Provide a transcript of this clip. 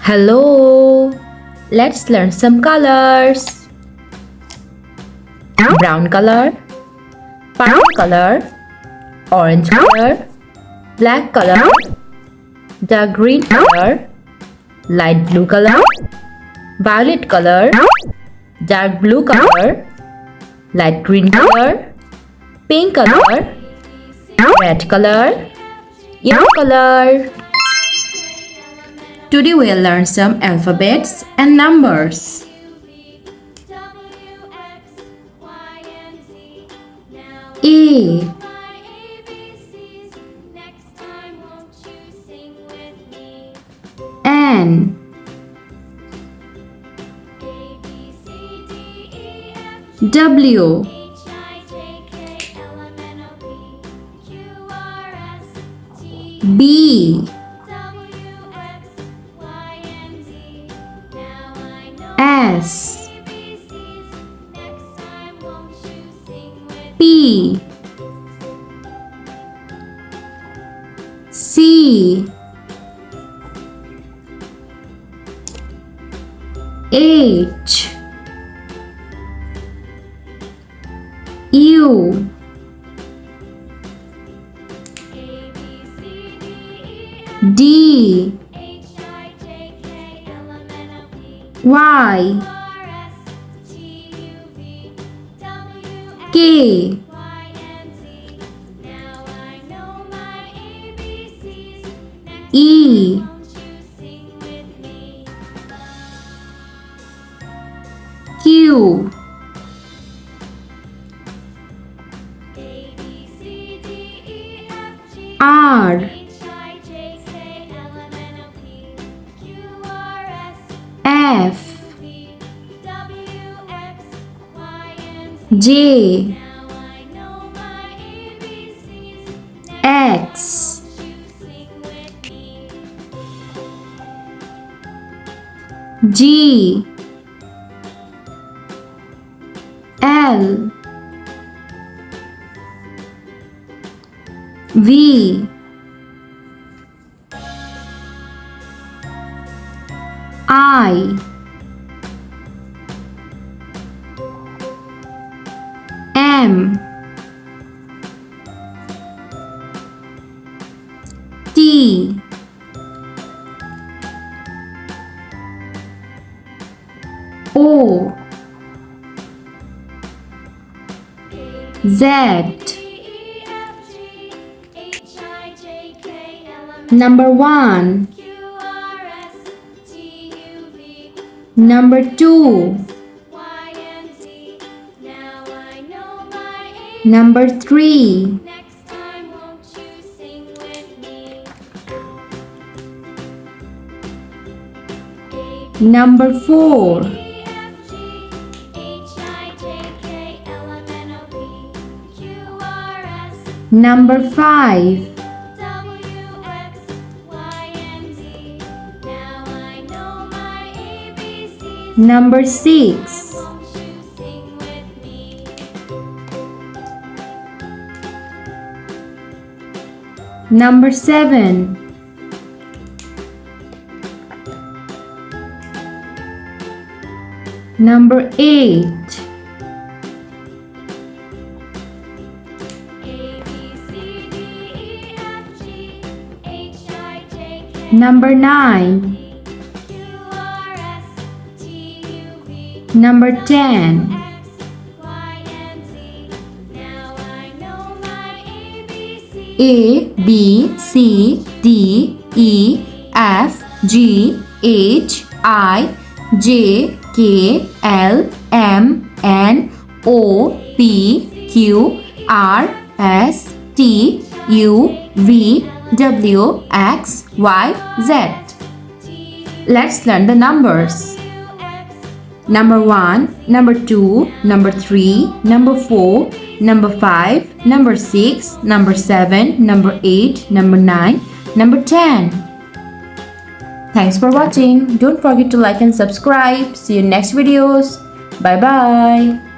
Hello! Let's learn some colors. Brown color, purple color, orange color, black color, dark green color, light blue color, violet color, dark blue color, light green color, pink color, red color, yellow color. Today we'll learn some alphabets and numbers. A, N, W, B, S, P, C, H, U, D, Y, K, E, Q, R, F, J, X, G, L, V, I, M, T, O, Z. Number 1, number 2, number 3, number 4, number 5, number 6, number 7, number 8, number 9, number 10, A, B, C, D, E, F, G, H, I, J, K, L, M, N, O, P, Q, R, S, T, U, V, W, X, Y, Z. Let's learn the numbers. Number 1, number 2, number 3, number 4, number 5, number 6, number 7, number 8, number 9, number 10. Thanks for watching. Don't forget to like and subscribe. See you in next videos. Bye bye.